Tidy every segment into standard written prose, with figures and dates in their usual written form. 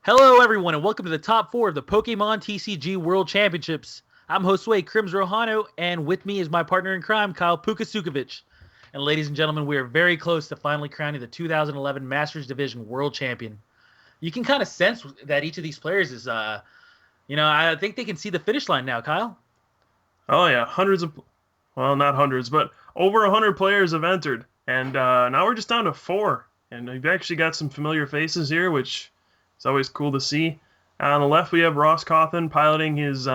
Hello, everyone, and welcome to the top four of the Pokemon TCG World Championships. I'm Josue, Crim's Rojano, and with me is my partner in crime, Kyle Pooka Sucevich. And ladies and gentlemen, we are very close to finally crowning the 2011 Masters Division World Champion. You can kind of sense that each of these players is, I think they can see the finish line now, Kyle. Oh yeah, well, not hundreds, but over 100 players have entered, and now we're just down to four. And we've actually got some familiar faces here, which is always cool to see. On the left, we have Ross Cawthon piloting his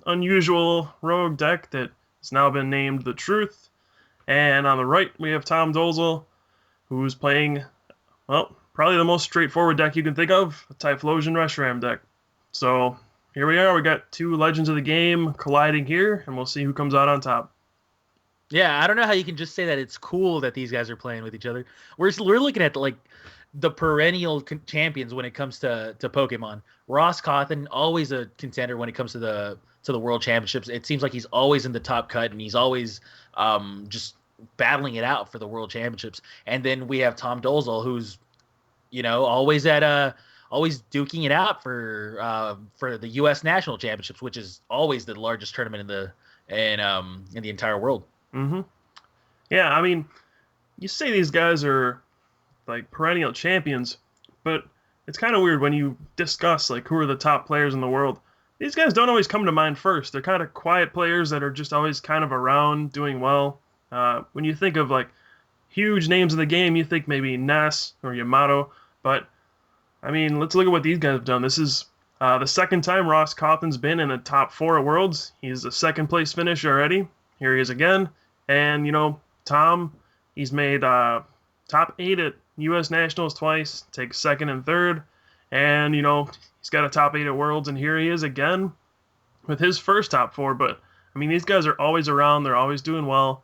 unusual rogue deck that has now been named the Truth. And on the right, we have Tom Dolezal, who's playing, well, probably the most straightforward deck you can think of, a Typhlosion Reshiram deck. So here we are. We got two legends of the game colliding here, and we'll see who comes out on top. Yeah, I don't know how you can just say that it's cool that these guys are playing with each other. We're looking at the perennial champions when it comes to Pokemon. Ross Cawthon, always a contender when it comes to the World Championships. It seems like he's always in the top cut, and he's always just battling it out for the World Championships. And then we have Tom Dolezal, who's always always duking it out for the U.S. National Championships, which is always the largest tournament in the entire world. Mm-hmm. Yeah, I mean, you say these guys are like perennial champions, but it's kind of weird when you discuss like who are the top players in the world. These guys don't always come to mind first. They're kind of quiet players that are just always kind of around doing well. When you think of like huge names in the game, you think maybe Ness or Yamato, but I mean, let's look at what these guys have done. This is the second time Ross Cawthon's been in the top four at Worlds. He's a second place finish already. Here he is again. And, Tom, he's made top 8 at U.S. Nationals twice, takes second and third. And, he's got a top 8 at Worlds, and here he is again with his first top 4. But, I mean, these guys are always around. They're always doing well.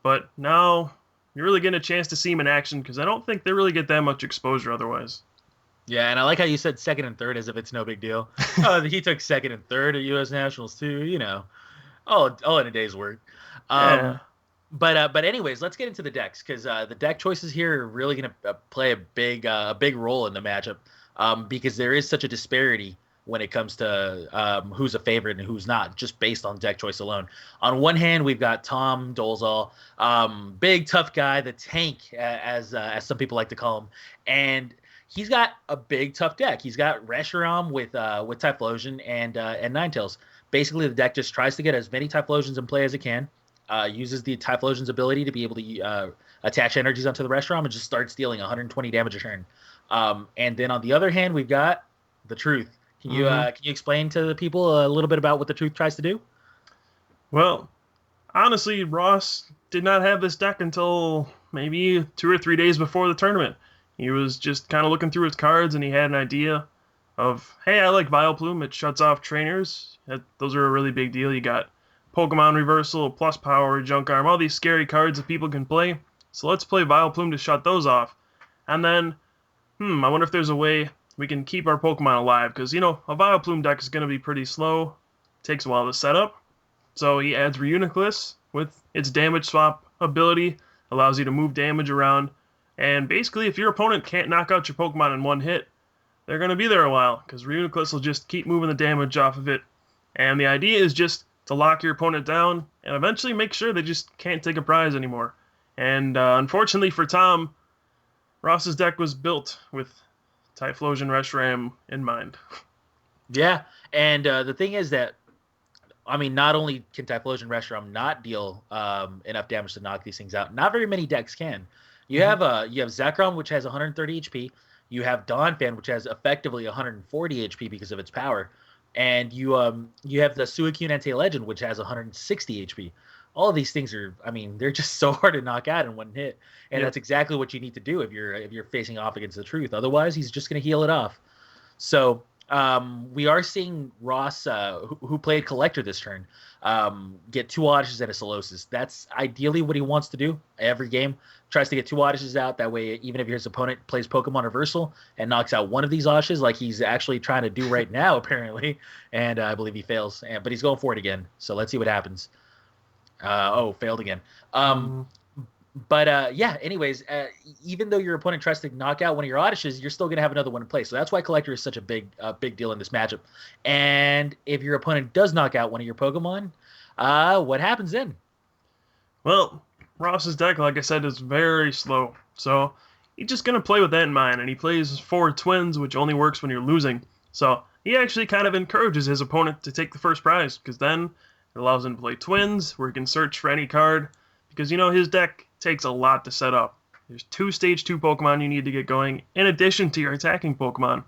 But now you're really getting a chance to see them in action because I don't think they really get that much exposure otherwise. Yeah, and I like how you said second and third as if it's no big deal. He took second and third at U.S. Nationals too. All in a day's work. Yeah. But anyways, let's get into the decks because the deck choices here are really going to play a big role in the matchup because there is such a disparity when it comes to who's a favorite and who's not, just based on deck choice alone. On one hand, we've got Tom Dolezal, big tough guy, the tank as some people like to call him, and he's got a big tough deck. He's got Reshiram with Typhlosion and Ninetales. Basically, the deck just tries to get as many Typhlosions in play as it can. Uses the Typhlosion's ability to be able to attach energies onto the Reshiram and just start dealing 120 damage a turn. And then on the other hand, we've got the Truth. Can you explain to the people a little bit about what the Truth tries to do? Well, honestly, Ross did not have this deck until maybe 2 or 3 days before the tournament. He was just kind of looking through his cards and he had an idea of, hey, I like Vileplume. It shuts off trainers. Those are a really big deal. You got Pokemon Reversal, Plus Power, Junk Arm, all these scary cards that people can play. So let's play Vileplume to shut those off. And then, I wonder if there's a way we can keep our Pokemon alive. Because, a Vileplume deck is going to be pretty slow. Takes a while to set up. So he adds Reuniclus with its damage swap ability. Allows you to move damage around. And basically, if your opponent can't knock out your Pokemon in one hit, they're going to be there a while. Because Reuniclus will just keep moving the damage off of it. And the idea is just to lock your opponent down and eventually make sure they just can't take a prize anymore. And unfortunately for Tom, Ross's deck was built with Typhlosion Reshiram in mind. Yeah, and the thing is that, I mean, not only can Typhlosion Reshiram not deal enough damage to knock these things out, not very many decks can. You have Zekrom, which has 130 HP. You have Donphan, which has effectively 140 HP because of its power. And you have the Suicune Anti-Legend, which has 160 HP. All of these things are, I mean, they're just so hard to knock out in one hit. And that's exactly what you need to do if you're facing off against the Truth. Otherwise, he's just going to heal it off. So we are seeing Ross, who played Collector this turn, get 2 Odysseys and a Solosis. That's ideally what he wants to do every game. Tries to get 2 Odysseys out. That way, even if his opponent plays Pokemon Reversal and knocks out one of these Odysseys, like he's actually trying to do right now, apparently, and I believe he fails. But he's going for it again. So let's see what happens. Failed again. But yeah, anyways, even though your opponent tries to knock out one of your Oddishes, you're still going to have another one in play. So that's why Collector is such a big deal in this matchup. And if your opponent does knock out one of your Pokemon, what happens then? Well, Ross's deck, like I said, is very slow. So he's just going to play with that in mind. And he plays 4 Twins, which only works when you're losing. So he actually kind of encourages his opponent to take the first prize, because then it allows him to play Twins, where he can search for any card. Because, his deck takes a lot to set up. There's 2 Stage 2 Pokemon you need to get going, in addition to your attacking Pokemon.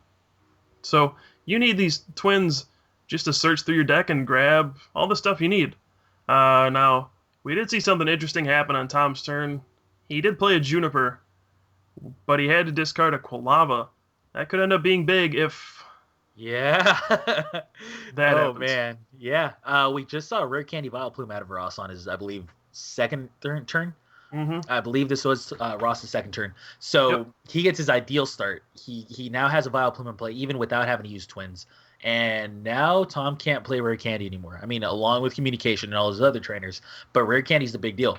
So you need these Twins just to search through your deck and grab all the stuff you need. Now, we did see something interesting happen on Tom's turn. He did play a Juniper, but he had to discard a Quilava. That could end up being big if Yeah. that Oh happens. man. Yeah. We just saw a rare candy Vileplume out of Ross on his, I believe, second turn. Mm-hmm. I believe this was Ross's second turn. So Yep. he gets his ideal start. He now has a Vileplume in play, even without having to use Twins. And now Tom can't play Rare Candy anymore. I mean, along with Communication and all his other trainers, but Rare Candy's the big deal.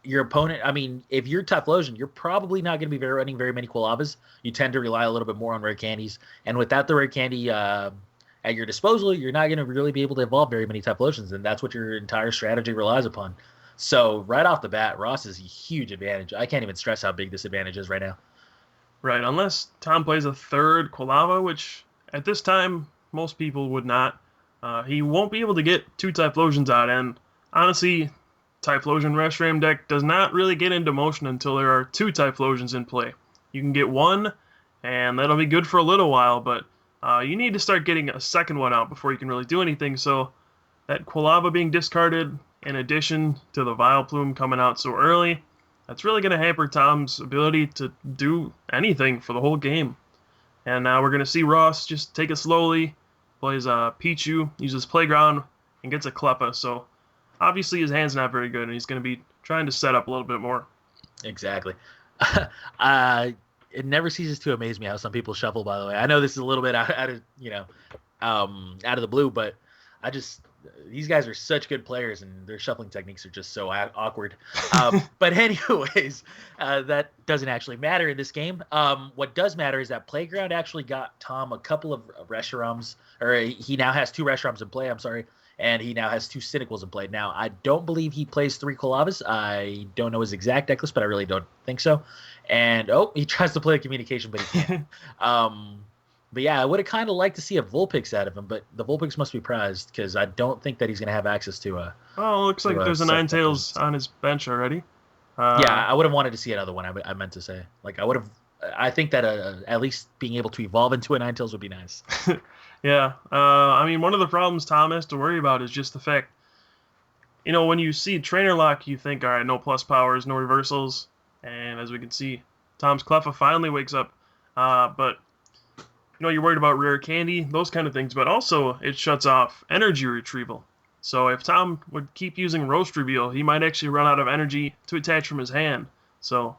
Your opponent, I mean, if you're Typhlosion, you're probably not going to be running very many Quilavas. You tend to rely a little bit more on Rare Candies. And without the Rare Candy at your disposal, you're not going to really be able to evolve very many Typhlosions. And that's what your entire strategy relies upon. So right off the bat, Ross is a huge advantage. I can't even stress how big this advantage is right now. Right, unless Tom plays a third Quilava, which at this time most people would not. He won't be able to get 2 Typhlosions out, and honestly, Typhlosion Reshiram deck does not really get into motion until there are 2 Typhlosions in play. You can get 1, and that'll be good for a little while, but you need to start getting a second one out before you can really do anything, so that Quilava being discarded, in addition to the Vileplume coming out so early, that's really going to hamper Tom's ability to do anything for the whole game. And now we're going to see Ross just take it slowly, plays Pichu, uses Playground, and gets a Cleffa. So obviously his hand's not very good, and he's going to be trying to set up a little bit more. Exactly. It never ceases to amaze me how some people shuffle, by the way. I know this is a little bit out of, out of the blue, but these guys are such good players, and their shuffling techniques are just so awkward. But anyways, that doesn't actually matter in this game. What does matter is that Playground actually got Tom a couple of Reshirams, or he now has 2 Reshirams in play, I'm sorry, and he now has 2 Cynicals in play. Now, I don't believe he plays 3 Quilavas. I don't know his exact deck list, but I really don't think so. And, he tries to play a Communication, but he can't. But yeah, I would have kind of liked to see a Vulpix out of him, but the Vulpix must be prized because I don't think that he's going to have access to a. Oh, looks like there's a Ninetales on his bench already. Yeah, I would have wanted to see another one. I meant to say, like, I think that at least being able to evolve into a Ninetales would be nice. Yeah, I mean, one of the problems Tom has to worry about is just the fact, when you see Trainer Lock, you think, all right, no plus powers, no reversals, and as we can see, Tom's Cleffa finally wakes up, but you're worried about Rare Candy, those kind of things, but also it shuts off energy retrieval. So if Tom would keep using Roast Reveal, he might actually run out of energy to attach from his hand. So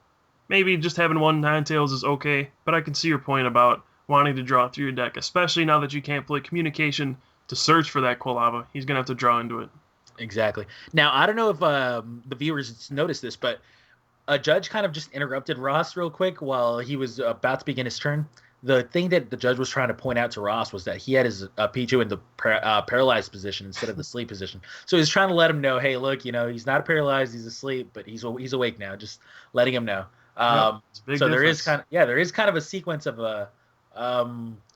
maybe just having 1 Ninetales is okay, but I can see your point about wanting to draw through your deck, especially now that you can't play Communication to search for that Quilava. He's going to have to draw into it. Exactly. Now, I don't know if the viewers noticed this, but a judge kind of just interrupted Ross real quick while he was about to begin his turn. The thing that the judge was trying to point out to Ross was that he had his Pichu in the paralyzed position instead of the sleep position. So he's trying to let him know, hey, look, he's not paralyzed, he's asleep, but he's awake now. Just letting him know. So there is kind of a sequence of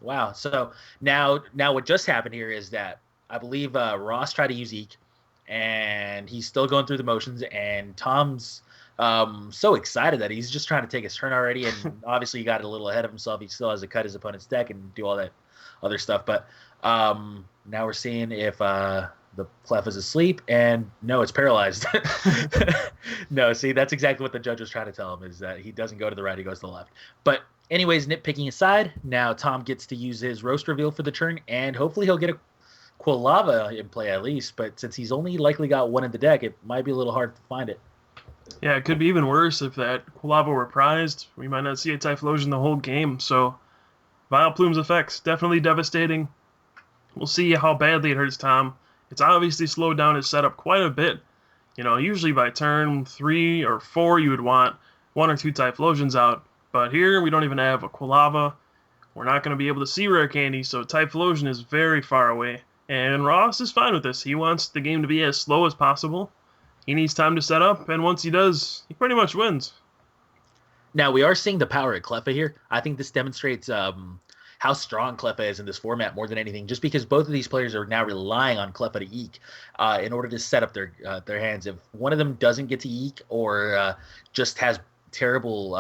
wow. So now what just happened here is that I believe Ross tried to use Eek, and he's still going through the motions, and Tom's so excited that he's just trying to take his turn already, and obviously he got a little ahead of himself. He still has to cut his opponent's deck and do all that other stuff. But now we're seeing if the Cleffa's asleep, and no, it's paralyzed. No, see, that's exactly what the judge was trying to tell him, is that he doesn't go to the right, he goes to the left. But anyways, nitpicking aside, now Tom gets to use his Roast Reveal for the turn, and hopefully he'll get a Quilava in play at least. But since he's only likely got 1 in the deck, it might be a little hard to find it. Yeah, it could be even worse if that Quilava were prized. We might not see a Typhlosion the whole game, so Vileplume's effects, definitely devastating. We'll see how badly it hurts Tom. It's obviously slowed down his setup quite a bit. Usually by turn 3 or 4, you would want 1 or 2 Typhlosions out. But here, we don't even have a Quilava. We're not going to be able to see Rare Candy, so Typhlosion is very far away. And Ross is fine with this. He wants the game to be as slow as possible. He needs time to set up, and once he does, he pretty much wins. Now, we are seeing the power of Cleffa here. I think this demonstrates how strong Cleffa is in this format more than anything, just because both of these players are now relying on Cleffa to eek in order to set up their hands. If one of them doesn't get to eek or just has terrible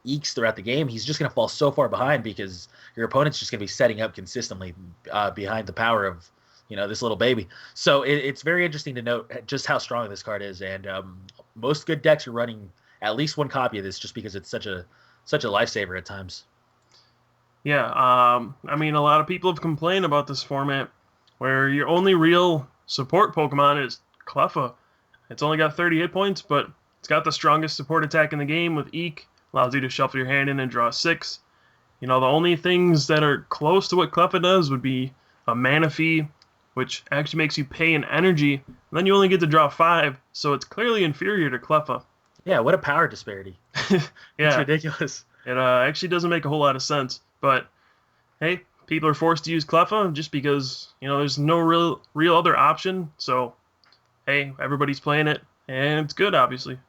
eeks throughout the game, he's just going to fall so far behind because your opponent's just going to be setting up consistently behind the power of this little baby. So it's very interesting to note just how strong this card is, and most good decks are running at least one copy of this just because it's such a lifesaver at times. Yeah, a lot of people have complained about this format where your only real support Pokemon is Cleffa. It's only got 30 hit points, but it's got the strongest support attack in the game with Eek, allows you to shuffle your hand in and draw 6. The only things that are close to what Cleffa does would be a Manaphy, which actually makes you pay an energy, and then you only get to draw 5, so it's clearly inferior to Cleffa. Yeah, what a power disparity. Yeah. It's ridiculous. It actually doesn't make a whole lot of sense, but hey, people are forced to use Cleffa just because, there's no real other option, so hey, everybody's playing it, and it's good, obviously.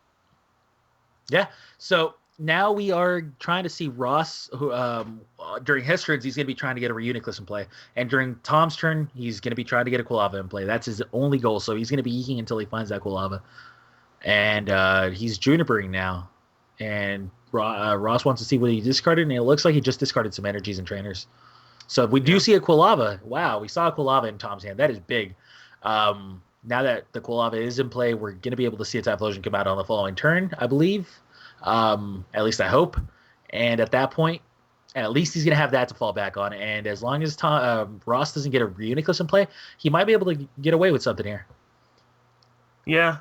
Yeah, so now we are trying to see Ross, who during his turns, he's going to be trying to get a Reuniclus in play. And during Tom's turn, he's going to be trying to get a Quilava in play. That's his only goal. So he's going to be eking until he finds that Quilava. And he's Junipering now. And Ross wants to see what he discarded, and it looks like he just discarded some energies and trainers. So if we do see a Quilava, wow, we saw a Quilava in Tom's hand. That is big. Now that the Quilava is in play, we're going to be able to see a Typhlosion come out on the following turn, I believe. At least I hope. And at that point, at least he's going to have that to fall back on. And as long as Ross doesn't get a Reuniclus in play, he might be able to get away with something here. Yeah,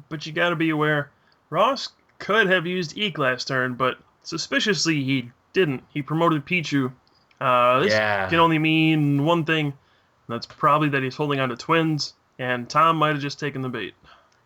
but you got to be aware, Ross could have used Eek last turn, but suspiciously he didn't. He promoted Pichu. This can only mean one thing. That's probably that he's holding on to Twins, and Tom might have just taken the bait.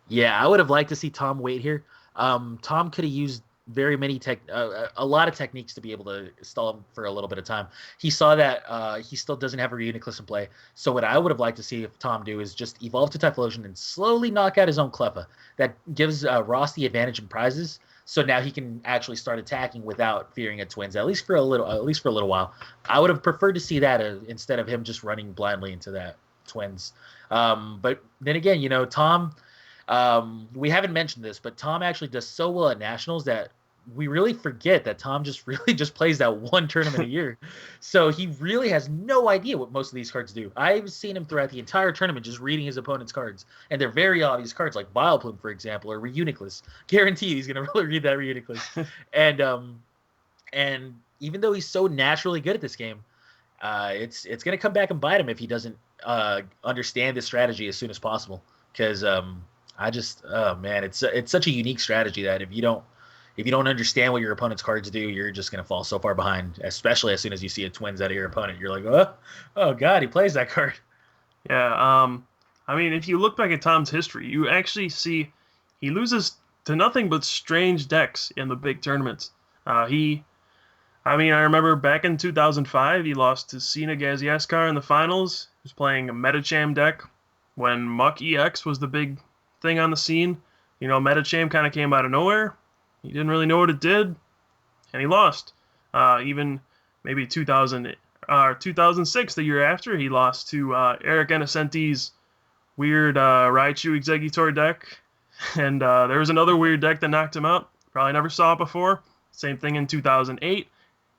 Yeah, I would have liked to see Tom wait here. Tom could have used very many a lot of techniques to be able to stall him for a little bit of time. He saw that he still doesn't have a Reuniclus in play. So what I would have liked to see if Tom do is just evolve to Typhlosion and slowly knock out his own Cleffa. That gives Ross the advantage in prizes. So now he can actually start attacking without fearing a Twins, at least for a little while. I would have preferred to see that instead of him just running blindly into that Twins. But then again, Tom. We haven't mentioned this, but Tom actually does so well at Nationals that we really forget that Tom just plays that one tournament a year. So he really has no idea what most of these cards do. I've seen him throughout the entire tournament just reading his opponent's cards, and they're very obvious cards like Vileplume, for example, or Reuniclus. Guaranteed he's going to really read that Reuniclus. And even though he's so naturally good at this game, it's going to come back and bite him if he doesn't understand this strategy as soon as possible. Because it's such a unique strategy that if you don't understand what your opponent's cards do, you're just going to fall so far behind, especially as soon as you see a Twins out of your opponent. You're like, oh God, he plays that card. Yeah, if you look back at Tom's history, you actually see he loses to nothing but strange decks in the big tournaments. I remember back in 2005, he lost to Sina Gaziaskar in the finals. He was playing a Metacham deck when Muck EX was the big thing on the scene. Metacham kind of came out of nowhere. He didn't really know what it did, and he lost. Even maybe 2006, the year after, he lost to Eric Innocenti's weird Raichu Exeggutor deck, and there was another weird deck that knocked him out. Probably never saw it before. Same thing in 2008.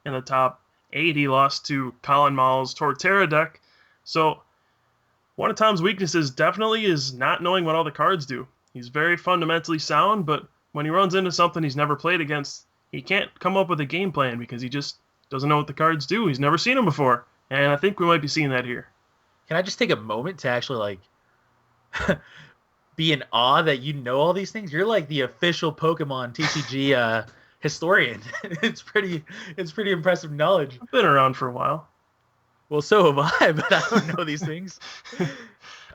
In the top 8, he lost to Colin Mall's Torterra deck. So one of Tom's weaknesses definitely is not knowing what all the cards do. He's very fundamentally sound, but when he runs into something he's never played against, he can't come up with a game plan because he just doesn't know what the cards do. He's never seen them before, and I think we might be seeing that here. Can I just take a moment to actually be in awe that you know all these things? You're like the official Pokemon TCG historian. It's pretty impressive knowledge. I've been around for a while. Well, so have I, but I don't know these things.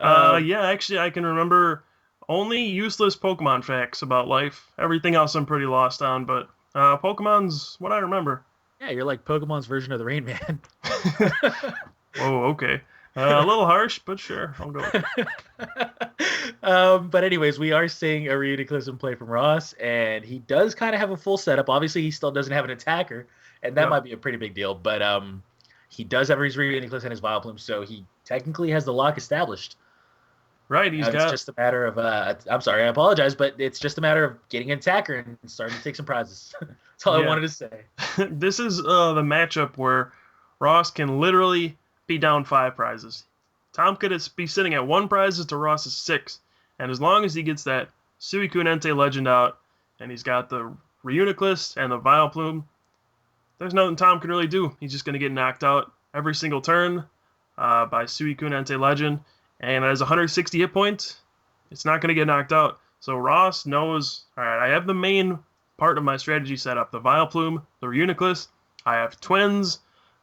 Actually, I can remember Only useless Pokemon facts about life. Everything else I'm pretty lost on, but Pokemon's what I remember. Yeah, you're like Pokemon's version of the Rain Man. Whoa, okay. A little harsh, but sure, I'll go with it. But anyways, we are seeing a Reuniclus in play from Ross, and he does kind of have a full setup. Obviously, he still doesn't have an attacker, and that Yep. might be a pretty big deal. But he does have his Reuniclus and his Vileplume, so he technically has the lock established. Right, Now it's just a matter of I'm sorry, I apologize, but it's just a matter of getting an attacker and starting to take some prizes. That's all I wanted to say. This is the matchup where Ross can literally be down 5 prizes. Tom could be sitting at 1 prizes to Ross's 6, and as long as he gets that Suicune Entei Legend out, and he's got the Reuniclus and the Vileplume, there's nothing Tom can really do. He's just going to get knocked out every single turn by Suicune Entei Legend, and as 160 hit points, it's not going to get knocked out. So Ross knows, all right, I have the main part of my strategy set up, the Vileplume, the Reuniclus. I have Twins,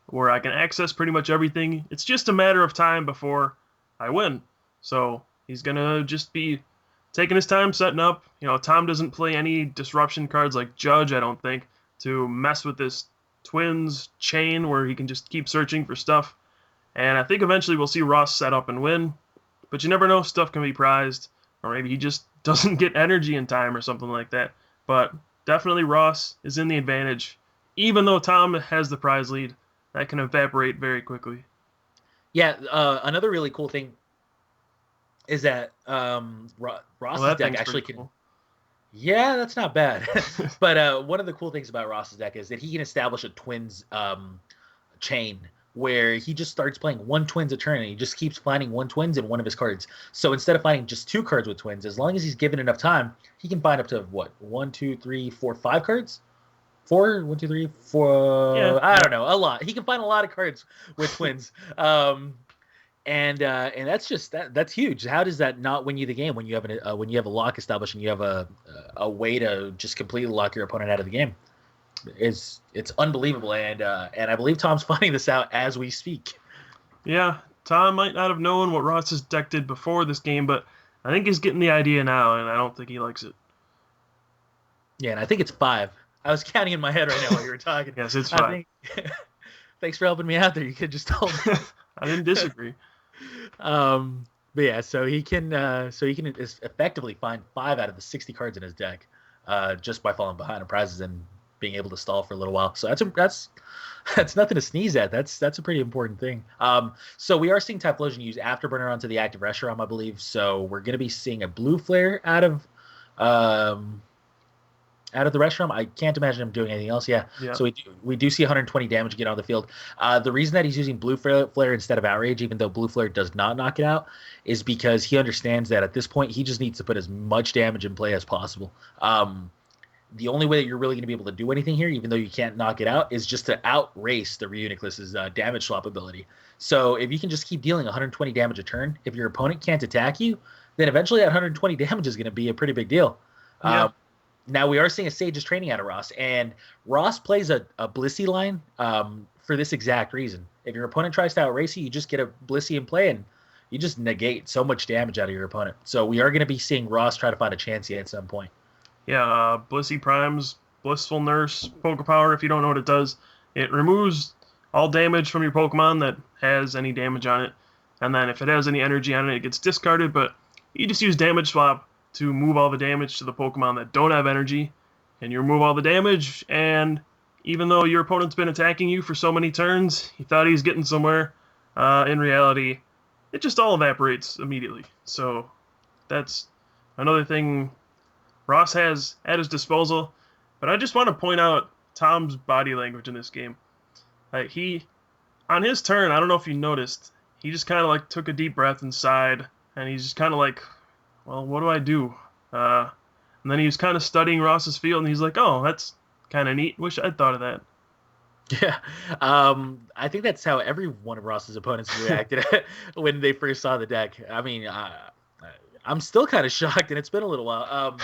where I can access pretty much everything. It's just a matter of time before I win. So he's going to just be taking his time setting up. You know, Tom doesn't play any disruption cards like Judge, I don't think, to mess with this Twins chain where he can just keep searching for stuff. And I think eventually we'll see Ross set up and win. But you never know, stuff can be prized. Or maybe he just doesn't get energy in time or something like that. But definitely Ross is in the advantage. Even though Tom has the prize lead, that can evaporate very quickly. Yeah, another really cool thing is that Ross's deck actually can. Cool. Yeah, that's not bad. But one of the cool things about Ross's deck is that he can establish a Twins chain where he just starts playing 1 Twins a turn and he just keeps finding 1 Twins in one of his cards. So instead of finding just 2 cards with Twins, as long as he's given enough time, he can find up to what 1, 2, 3, 4, 5 cards. 4, 1, 2, 3, 4. Yeah, I don't know, a lot. He can find a lot of cards with Twins. And that's just that's huge. How does that not win you the game when you have a lock established and you have a way to just completely lock your opponent out of the game? It's unbelievable, and I believe Tom's finding this out as we speak. Yeah, Tom might not have known what Ross's deck did before this game, but I think he's getting the idea now, and I don't think he likes it. Yeah, and I think it's 5. I was counting in my head right now while you were talking. Yes, it's 5. Thanks for helping me out there. You could just tell me. I didn't disagree. But yeah, so he can effectively find 5 out of the 60 cards in his deck, just by falling behind on prizes and being able to stall for a little while. So that's nothing to sneeze at. That's a pretty important thing. So we are seeing Typhlosion use Afterburner onto the active Reshiram, I believe. So we're going to be seeing a blue flare out of the Reshiram. I can't imagine him doing anything else. Yeah. So we do see 120 damage get on the field. The reason that he's using blue flare instead of Outrage, even though blue flare does not knock it out, is because he understands that at this point he just needs to put as much damage in play as possible. The only way that you're really going to be able to do anything here, even though you can't knock it out, is just to outrace the Reuniclus's damage swap ability. So if you can just keep dealing 120 damage a turn, if your opponent can't attack you, then eventually that 120 damage is going to be a pretty big deal. Yeah. Now we are seeing a Sage's Training out of Ross, and Ross plays a Blissey line for this exact reason. If your opponent tries to outrace you, you just get a Blissey in play, and you just negate so much damage out of your opponent. So we are going to be seeing Ross try to find a chance here at some point. Yeah, Blissey Prime's Blissful Nurse Pokepower, if you don't know what it does, it removes all damage from your Pokemon that has any damage on it. And then if it has any energy on it, it gets discarded, but you just use Damage Swap to move all the damage to the Pokemon that don't have energy, and you remove all the damage, and even though your opponent's been attacking you for so many turns, he thought he was getting somewhere, in reality, it just all evaporates immediately. So that's another thing Ross has at his disposal. But I just want to point out Tom's body language in this game. Like on his turn, I don't know if you noticed, he just kind of like took a deep breath and sighed, and he's just kind of like, well, what do I do? And then he was kind of studying Ross's field, and he's like, oh, that's kind of neat. Wish I'd thought of that. Yeah. I think that's how every one of Ross's opponents reacted when they first saw the deck. I mean, I'm still kind of shocked, and it's been a little while.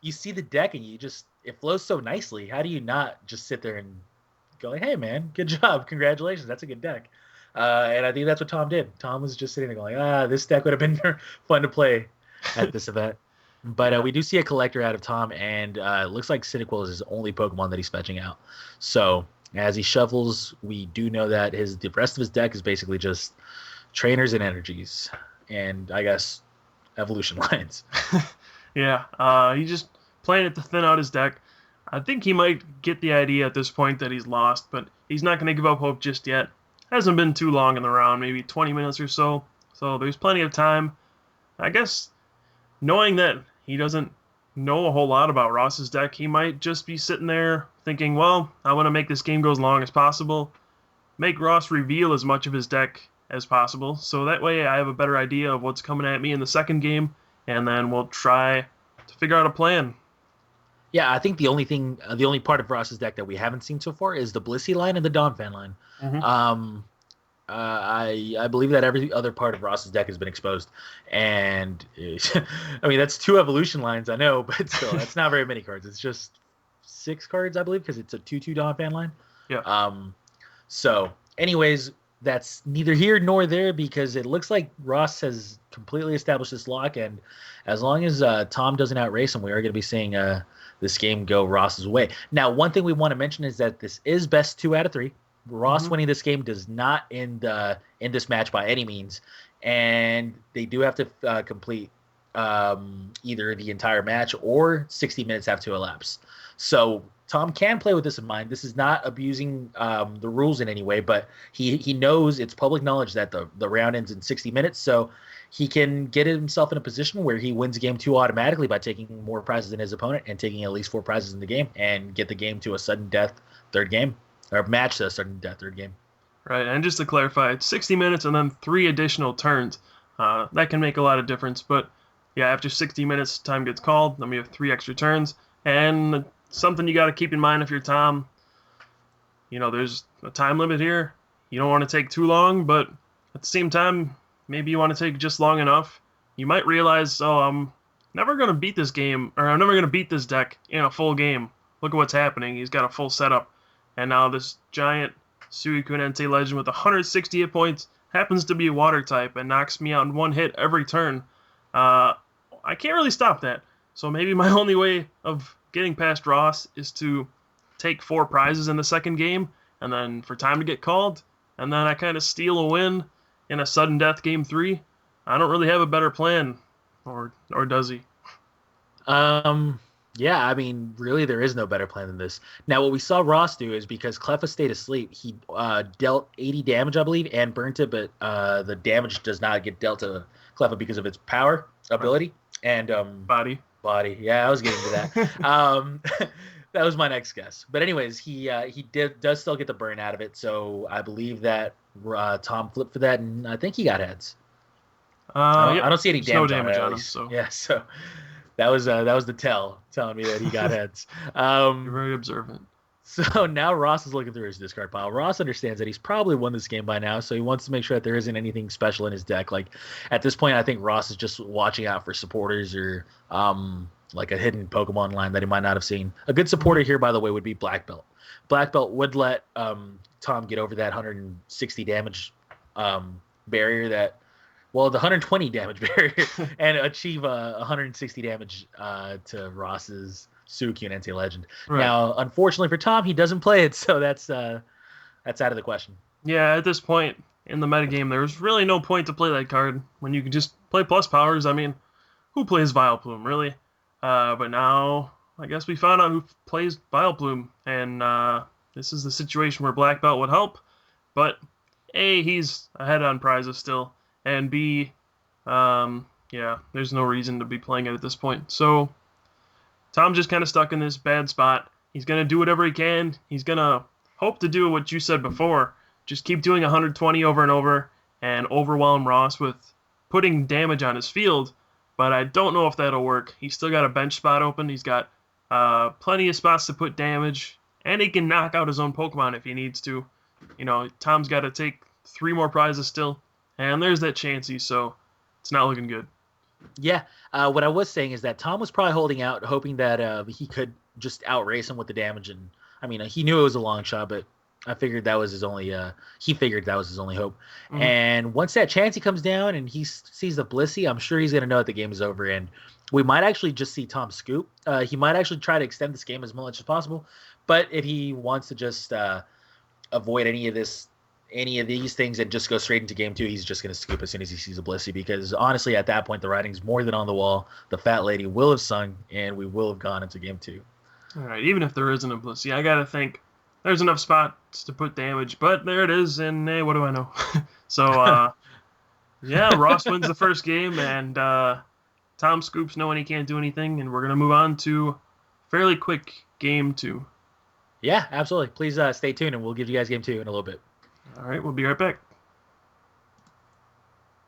You see the deck, and it flows so nicely. How do you not just sit there and go, like, hey, man, good job. Congratulations. That's a good deck. And I think that's what Tom did. Tom was just sitting there going, this deck would have been fun to play at this event. But Yeah. we do see a collector out of Tom, and it looks like Cyndaquil is his only Pokemon that he's fetching out. So as he shuffles, we do know that the rest of his deck is basically just trainers and energies, and I guess evolution lines. Yeah. He's just playing it to thin out his deck. I think he might get the idea at this point that he's lost, but he's not going to give up hope just yet. Hasn't been too long in the round, maybe 20 minutes or so. So there's plenty of time. I guess knowing that he doesn't know a whole lot about Ross's deck, he might just be sitting there thinking, well, I want to make this game go as long as possible, make Ross reveal as much of his deck as possible, so that way I have a better idea of what's coming at me in the second game, and then we'll try to figure out a plan. Yeah, I think the only part of Ross's deck that we haven't seen so far is the Blissey line and the Donphan line. Mm-hmm. I believe that every other part of Ross's deck has been exposed, and I mean that's 2 evolution lines, I know, but still, that's not very many cards. It's just 6 cards, I believe, because it's a 2/2 Donphan line. Yeah. So, anyways, that's neither here nor there because it looks like Ross has completely established this lock, and as long as Tom doesn't outrace him, we are going to be seeing this game go Ross's way. Now, one thing we want to mention is that this is best 2 out of 3. Ross winning this game does not end this match by any means, and they do have to complete either the entire match or 60 minutes have to elapse. So Tom can play with this in mind. This is not abusing the rules in any way, but he knows it's public knowledge that the round ends in 60 minutes, so he can get himself in a position where he wins game 2 automatically by taking more prizes than his opponent and taking at least 4 prizes in the game and get the game to a sudden death third game. Or match to a sudden death third game. Right, and just to clarify, it's 60 minutes and then 3 additional turns. That can make a lot of difference, but yeah, after 60 minutes, time gets called, then we have 3 extra turns, and something you got to keep in mind if you're Tom, there's a time limit here. You don't want to take too long, but at the same time, maybe you want to take just long enough. You might realize, I'm never going to beat this game, or I'm never going to beat this deck in a full game. Look at what's happening. He's got a full setup. And now this giant Suicune Entei Legend with 160 hit points happens to be a water type and knocks me out in 1 hit every turn. I can't really stop that. So maybe my only way of getting past Ross is to take 4 prizes in the second game, and then for time to get called, and then I kind of steal a win in a sudden death game 3. I don't really have a better plan, or does he? Yeah, I mean, really, there is no better plan than this. Now, what we saw Ross do is because Cleffa stayed asleep, he dealt 80 damage, I believe, and burnt it, but the damage does not get dealt to Cleffa because of its power ability and Body. Yeah, I was getting to that. That was my next guess. But anyways, he does still get the burn out of it, so I believe that Tom flipped for that, and I think he got heads. I don't see any damage, no damage on him. So. Yeah, so. That was the telling me that he got heads. You're very observant. So now Ross is looking through his discard pile. Ross understands that he's probably won this game by now, so he wants to make sure that there isn't anything special in his deck. Like at this point, I think Ross is just watching out for supporters or like a hidden Pokemon line that he might not have seen. A good supporter here, by the way, would be Black Belt. Black Belt would let Tom get over that 160 damage barrier that. Well, the 120 damage barrier and achieve 160 damage to Ross's Suicune Entei Legend. Right. Now, unfortunately for Tom, he doesn't play it, so that's out of the question. Yeah, at this point in the metagame, there's really no point to play that card when you can just play plus powers. I mean, who plays Vileplume, really? But now, I guess we found out who plays Vileplume, and this is the situation where Black Belt would help, but A, he's ahead on prizes still. And B, there's no reason to be playing it at this point. So Tom's just kind of stuck in this bad spot. He's going to do whatever he can. He's going to hope to do what you said before. Just keep doing 120 over and over and overwhelm Ross with putting damage on his field. But I don't know if that'll work. He's still got a bench spot open. He's got plenty of spots to put damage. And he can knock out his own Pokemon if he needs to. Tom's got to take 3 more prizes still. And there's that Chansey, so it's not looking good. Yeah, what I was saying is that Tom was probably holding out, hoping that he could just outrace him with the damage. And I mean, he knew it was a long shot, but I figured that was his only. He figured that was his only hope. Mm-hmm. And once that Chansey comes down and he sees the Blissey, I'm sure he's gonna know that the game is over. And we might actually just see Tom scoop. He might actually try to extend this game as much as possible. But if he wants to just avoid any of these things and just go straight into game 2, he's just going to scoop as soon as he sees a Blissey, because honestly, at that point, the writing's more than on the wall. The fat lady will have sung, and we will have gone into game 2. All right, even if there isn't a Blissey, I got to think there's enough spots to put damage, but there it is, and hey, what do I know? So, yeah, Ross wins the first game, and Tom scoops knowing he can't do anything, and we're going to move on to fairly quick game 2. Yeah, absolutely. Please stay tuned, and we'll give you guys game 2 in a little bit. All right, we'll be right back.